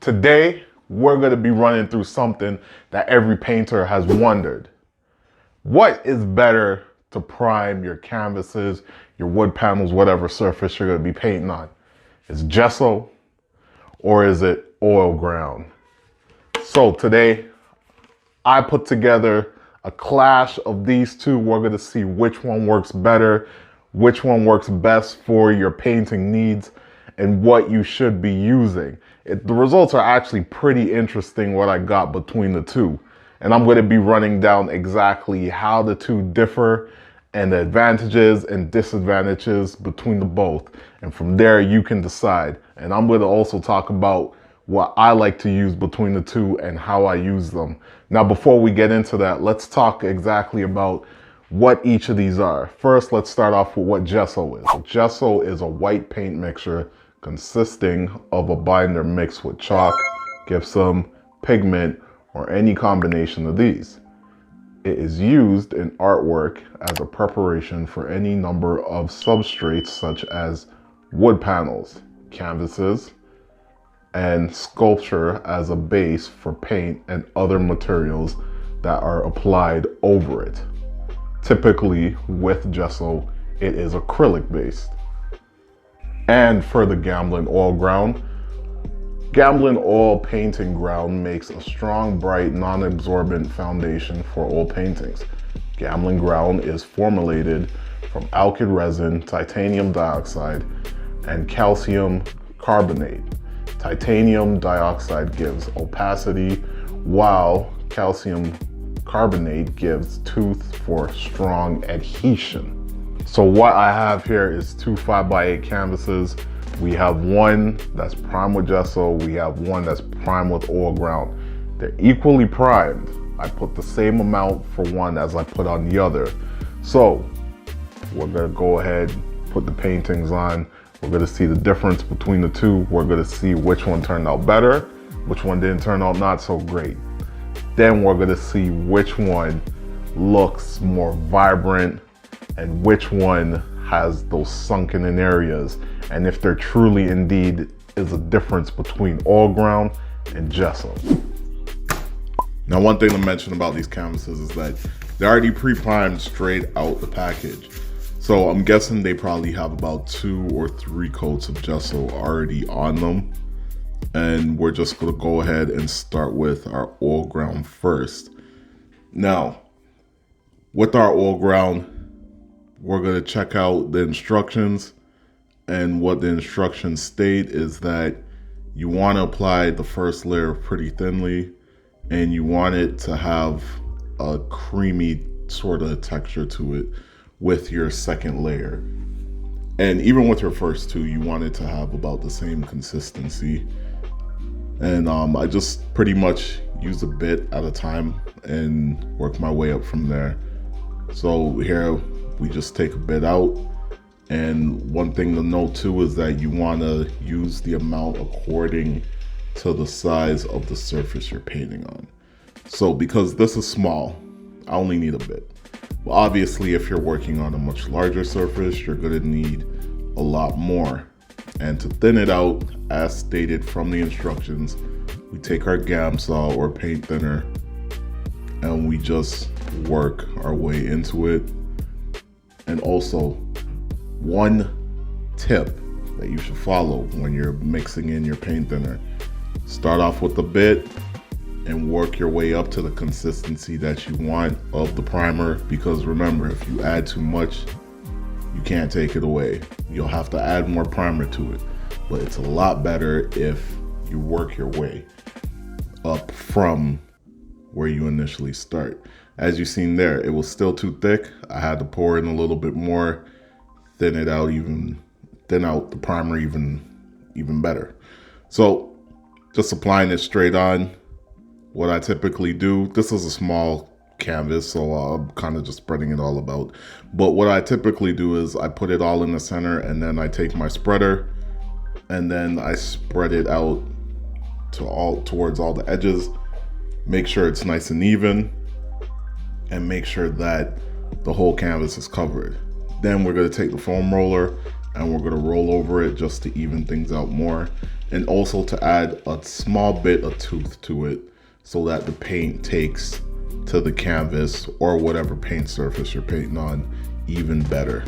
Today, we're going to be running through something that every painter has wondered. What is better to prime your canvases, your wood panels, whatever surface you're going to be painting on? Is gesso or is it oil ground? So today, I put together a clash of these two. We're going to see which one works better, which one works best for your painting needs, and what you should be using. The results are actually pretty interesting, what I got between the two. And I'm going to be running down exactly how the two differ and the advantages and disadvantages between the both. And from there, you can decide. And I'm going to also talk about what I like to use between the two and how I use them. Now, before we get into that, let's talk exactly about what each of these are. First, let's start off with what gesso is. Gesso is a white paint mixture consisting of a binder mixed with chalk, gypsum, pigment, or any combination of these. It is used in artwork as a preparation for any number of substrates such as wood panels, canvases, and sculpture as a base for paint and other materials that are applied over it. Typically with gesso, it is acrylic based. And for the Gamblin oil ground, Gamblin oil painting ground makes a strong, bright, non-absorbent foundation for oil paintings. Gamblin ground is formulated from alkyd resin, titanium dioxide, and calcium carbonate. Titanium dioxide gives opacity, while calcium carbonate gives tooth for strong adhesion. So what I have here is two 5x8 canvases. We have one that's primed with gesso. We have one that's primed with oil ground. They're equally primed. I put the same amount for one as I put on the other. So we're gonna go ahead, put the paintings on. We're gonna see the difference between the two. We're gonna see which one turned out better, which one didn't turn out not so great. Then we're gonna see which one looks more vibrant and which one has those sunken in areas, and if there truly indeed is a difference between oil ground and gesso. Now, one thing to mention about these canvases is that they're already pre-primed straight out the package. So I'm guessing they probably have about 2 or 3 coats of gesso already on them. And we're just gonna go ahead and start with our oil ground first. Now, with our oil ground, we're gonna check out the instructions, and what the instructions state is that you wanna apply the first layer pretty thinly, and you want it to have a creamy sort of texture to it with your second layer. And even with your first two, you want it to have about the same consistency. And I just pretty much use a bit at a time and work my way up from there. So here we just take a bit out. And one thing to note too is that you want to use the amount according to the size of the surface you're painting on. So because this is small, I only need a bit. Well, obviously, if you're working on a much larger surface, you're going to need a lot more. And to thin it out, as stated from the instructions, we take our gam saw or paint thinner and we just work our way into it. And also, one tip that you should follow when you're mixing in your paint thinner: start off with a bit and work your way up to the consistency that you want of the primer, because remember, if you add too much, you can't take it away. You'll have to add more primer to it, but it's a lot better if you work your way up from where you initially start. As you've seen there, it was still too thick. I had to pour in a little bit more, thin out the primer even better. So just applying it straight on. What I typically do, this is a small canvas, so I'm kind of just spreading it all about. But what I typically do is I put it all in the center, and then I take my spreader and then I spread it out towards all the edges. Make sure it's nice and even, and make sure that the whole canvas is covered. Then we're going to take the foam roller and we're going to roll over it just to even things out more. and also to add a small bit of tooth to it so that the paint takes to the canvas or whatever paint surface you're painting on even better.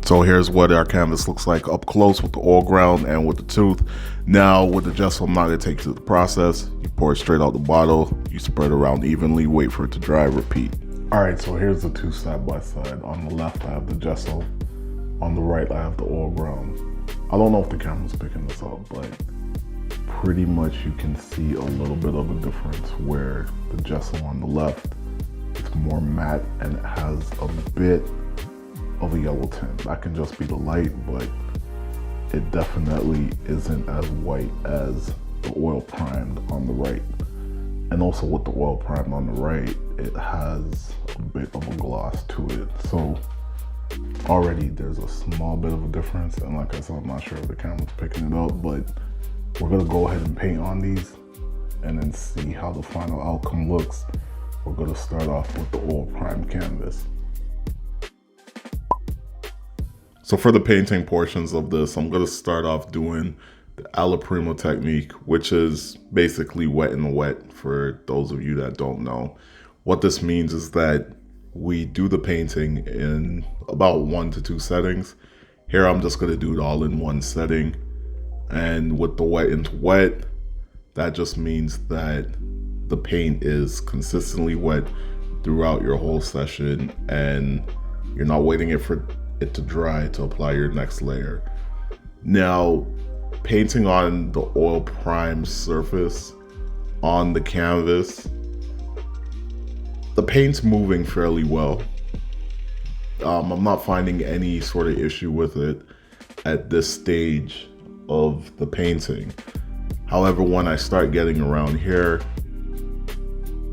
So here's what our canvas looks like up close with the oil ground and with the tooth. Now with the gesso, I'm not gonna take you through the process. You pour it straight out the bottle, you spread it around evenly, wait for it to dry, repeat. All right, so here's the two side by side. On the left, I have the gesso. On the right, I have the oil ground. I don't know if the camera's picking this up, but pretty much you can see a little bit of a difference where the gesso on the left, it's more matte and it has a bit of a yellow tint. That can just be the light, but it definitely isn't as white as the oil primed on the right. And also with the oil primed on the right, it has a bit of a gloss to it. So already there's a small bit of a difference. And like I said, I'm not sure if the camera's picking it up, but we're gonna go ahead and paint on these and then see how the final outcome looks. We're gonna start off with the oil primed canvas. So for the painting portions of this, I'm gonna start off doing the alla prima technique, which is basically wet in the wet for those of you that don't know. What this means is that we do the painting in about 1 to 2 settings. Here I'm just gonna do it all in one setting. And with the wet into wet, that just means that the paint is consistently wet throughout your whole session and you're not waiting for it to dry to apply your next layer. Now, painting on the oil prime surface on the canvas, the paint's moving fairly well. I'm not finding any sort of issue with it at this stage of the painting. However, when I start getting around here,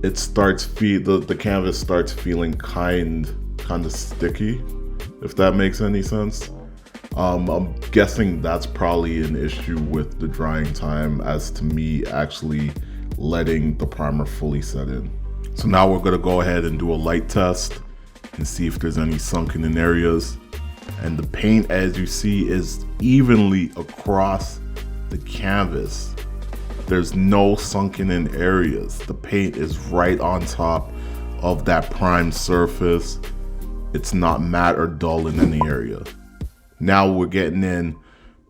it starts the canvas starts feeling kind of sticky, if that makes any sense. I'm guessing that's probably an issue with the drying time as to me actually letting the primer fully set in. So now we're gonna go ahead and do a light test and see if there's any sunken in areas. And the paint, as you see, is evenly across the canvas. There's no sunken in areas. The paint is right on top of that primed surface. It's not matte or dull in any area. Now we're getting in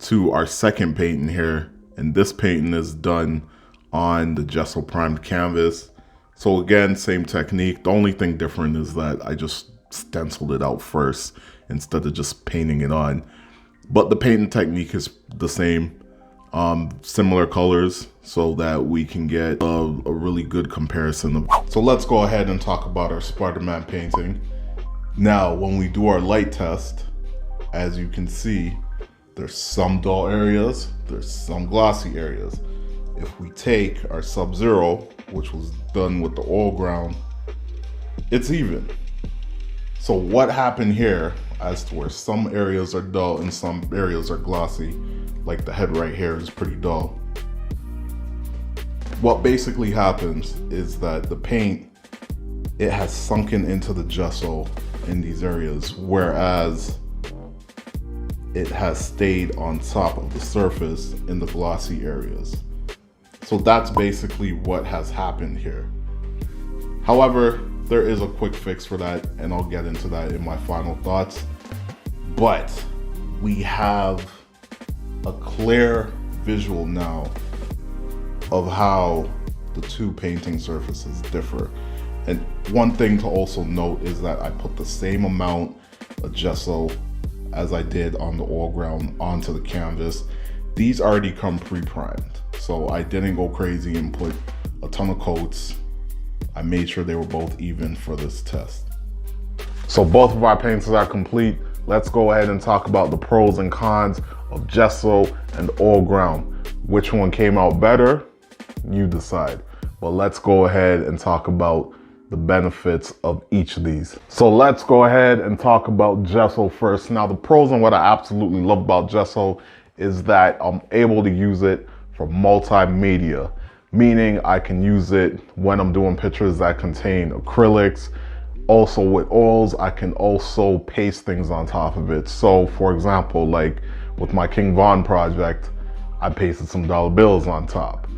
to our second painting here, and this painting is done on the gesso primed canvas. So again, same technique. The only thing different is that I just stenciled it out first instead of just painting it on. But the painting technique is the same, similar colors, so that we can get a really good comparison. So let's go ahead and talk about our Spider-Man painting. Now, when we do our light test, as you can see, there's some dull areas, there's some glossy areas. If we take our Sub-Zero, which was done with the oil ground, it's even. So what happened here as to where some areas are dull and some areas are glossy, like the head right here is pretty dull. What basically happens is that the paint, it has sunken into the gesso in these areas, whereas it has stayed on top of the surface in the glossy areas. So that's basically what has happened here. However, there is a quick fix for that, and I'll get into that in my final thoughts. But we have a clear visual now of how the two painting surfaces differ. And one thing to also note is that I put the same amount of gesso as I did on the oil ground onto the canvas. These already come pre-primed, so I didn't go crazy and put a ton of coats. I made sure they were both even for this test. So both of our paints are complete. Let's go ahead and talk about the pros and cons of gesso and oil ground. Which one came out better? You decide. But let's go ahead and talk about the benefits of each of these. So let's go ahead and talk about gesso first. Now, the pros and what I absolutely love about gesso is that I'm able to use it for multimedia, meaning I can use it when I'm doing pictures that contain acrylics. Also with oils, I can also paste things on top of it. So for example, like with my King Von project, I pasted some dollar bills on top.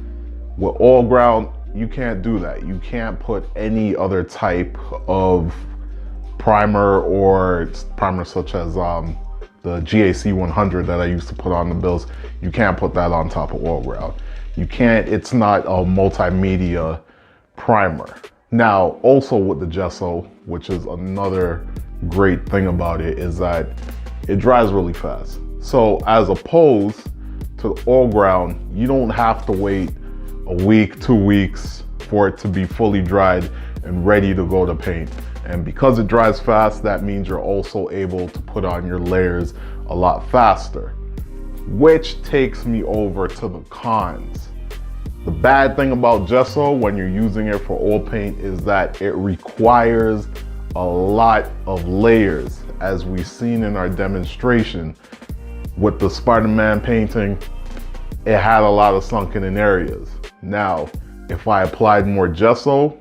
With all ground, you can't do that. You can't put any other type of primer or primer such as the GAC 100 that I used to put on the bills. You can't put that on top of all ground. You can't, it's not a multimedia primer. Now, also with the gesso, which is another great thing about it, is that it dries really fast. So as opposed to all ground, you don't have to wait a week, 2 weeks for it to be fully dried and ready to go to paint. And because it dries fast, that means you're also able to put on your layers a lot faster, which takes me over to the cons. The bad thing about gesso when you're using it for oil paint is that it requires a lot of layers. As we've seen in our demonstration with the Spider-Man painting, it had a lot of sunken in areas. Now, if I applied more gesso,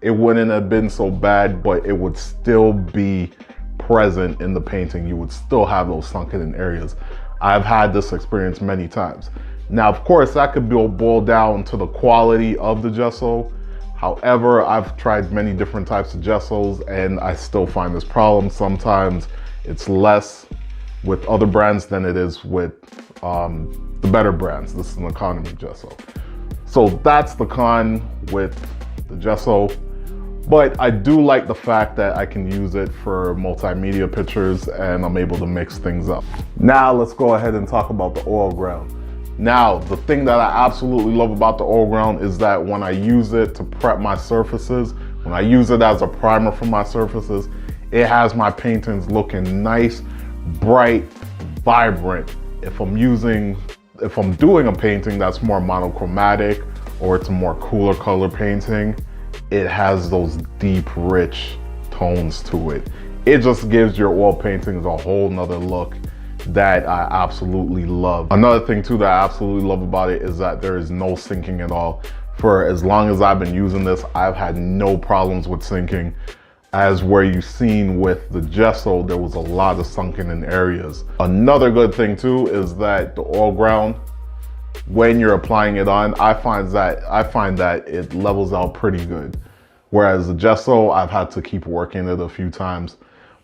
it wouldn't have been so bad, but it would still be present in the painting. You would still have those sunken in areas. I've had this experience many times. Now, of course, that could boil down to the quality of the gesso. However, I've tried many different types of gessos and I still find this problem. Sometimes it's less with other brands than it is with the better brands. This is an economy gesso. So that's the con with the gesso. But I do like the fact that I can use it for multimedia pictures and I'm able to mix things up. Now let's go ahead and talk about the oil ground. Now, the thing that I absolutely love about the oil ground is that when I use it to prep my surfaces, when I use it as a primer for my surfaces, it has my paintings looking nice, bright, vibrant. If I'm doing a painting that's more monochromatic or it's a more cooler color painting, it has those deep, rich tones to it. It just gives your oil paintings a whole nother look that I absolutely love. Another thing too that I absolutely love about it is that there is no sinking at all. For as long as I've been using this, I've had no problems with sinking. As where you've seen with the gesso, there was a lot of sunken in areas. Another good thing too is that the oil ground, when you're applying it on, I find that it levels out pretty good. Whereas the gesso, I've had to keep working it a few times.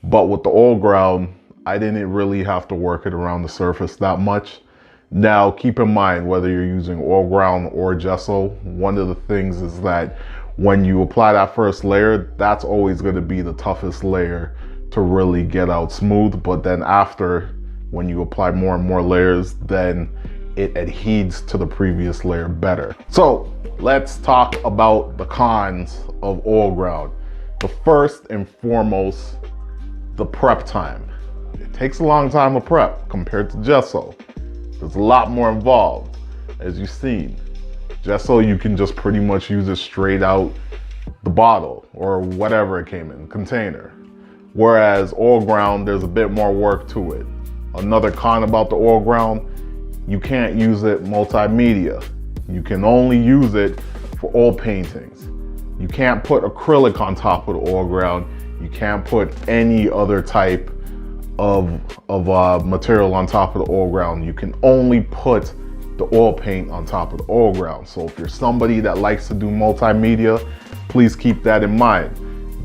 But with the oil ground, I didn't really have to work it around the surface that much. Now, keep in mind, whether you're using oil ground or gesso, one of the things is that when you apply that first layer, that's always going to be the toughest layer to really get out smooth. But then after, when you apply more and more layers, then it adheres to the previous layer better. So let's talk about the cons of oil ground. The first and foremost, the prep time. It takes a long time to prep compared to gesso. There's a lot more involved, as you've seen. Gesso, you can just pretty much use it straight out the bottle or whatever it came in, container. Whereas oil ground, there's a bit more work to it. Another con about the oil ground, you can't use it multimedia. You can only use it for oil paintings. You can't put acrylic on top of the oil ground. You can't put any other type of material on top of the oil ground. You can only put the oil paint on top of the oil ground. So if you're somebody that likes to do multimedia, please keep that in mind.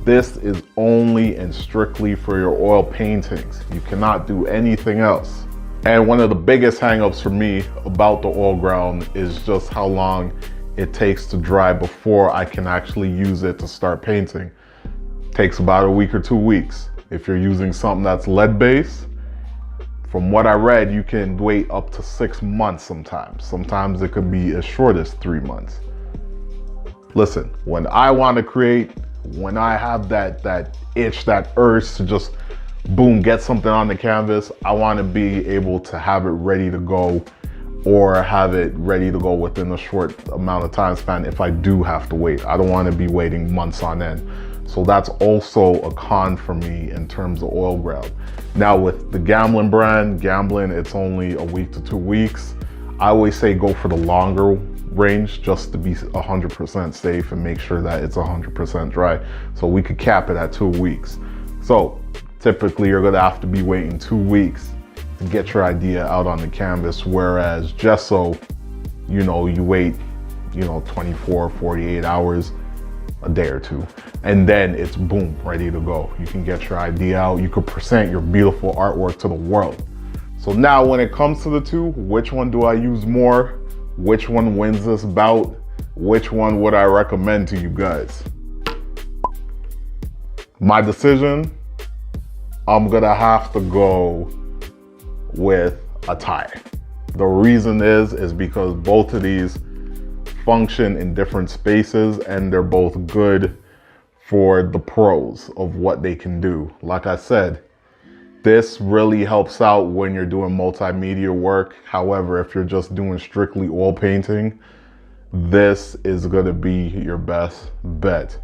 This is only and strictly for your oil paintings. You cannot do anything else. And one of the biggest hangups for me about the oil ground is just how long it takes to dry before I can actually use it to start painting. It takes about a week or 2 weeks. If you're using something that's lead based, from what I read, you can wait up to 6 months sometimes. Sometimes it could be as short as 3 months. Listen, when I want to create, when I have that itch, that urge to just boom, get something on the canvas, I want to be able to have it ready to go, or have it ready to go within a short amount of time span if I do have to wait. I don't want to be waiting months on end. So that's also a con for me in terms of oil ground. Now with the Gamblin brand, it's only a week to 2 weeks. I always say go for the longer range just to be 100% safe and make sure that it's 100% dry. So we could cap it at 2 weeks. So typically you're gonna have to be waiting 2 weeks to get your idea out on the canvas. Whereas gesso, you know, you wait, you know, 24, 48 hours, a day or two, and then it's boom, ready to go. You can get your idea out. You could present your beautiful artwork to the world. So now when it comes to the two, which one do I use more? Which one wins this bout? Which one would I recommend to you guys? My decision, I'm gonna have to go with a tie. The reason is because both of these function in different spaces and they're both good for the pros of what they can do. Like I said, this really helps out when you're doing multimedia work. However, if you're just doing strictly oil painting, this is gonna be your best bet.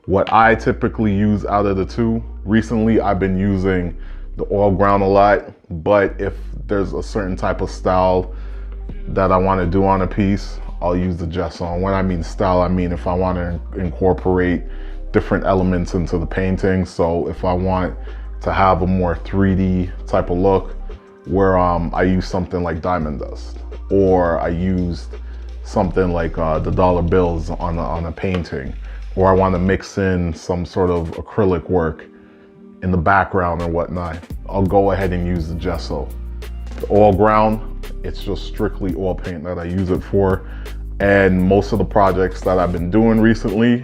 What I typically use out of the two, recently I've been using the oil ground a lot, but if there's a certain type of style that I wanna do on a piece, I'll use the gesso. And when I mean style, I mean if I wanna incorporate different elements into the painting. So if I want to have a more 3D type of look, where I use something like diamond dust, or I used something like the dollar bills on a painting, or I want to mix in some sort of acrylic work in the background or whatnot, I'll go ahead and use the gesso. The oil ground, it's just strictly oil paint that I use it for. And most of the projects that I've been doing recently,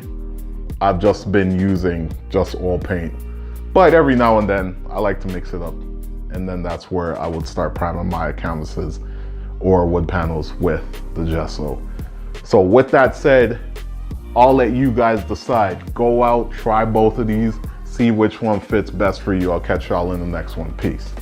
I've just been using just oil paint. But every now and then, I like to mix it up. And then that's where I would start priming my canvases or wood panels with the gesso. So with that said, I'll let you guys decide. Go out, try both of these, see which one fits best for you. I'll catch y'all in the next one. Peace.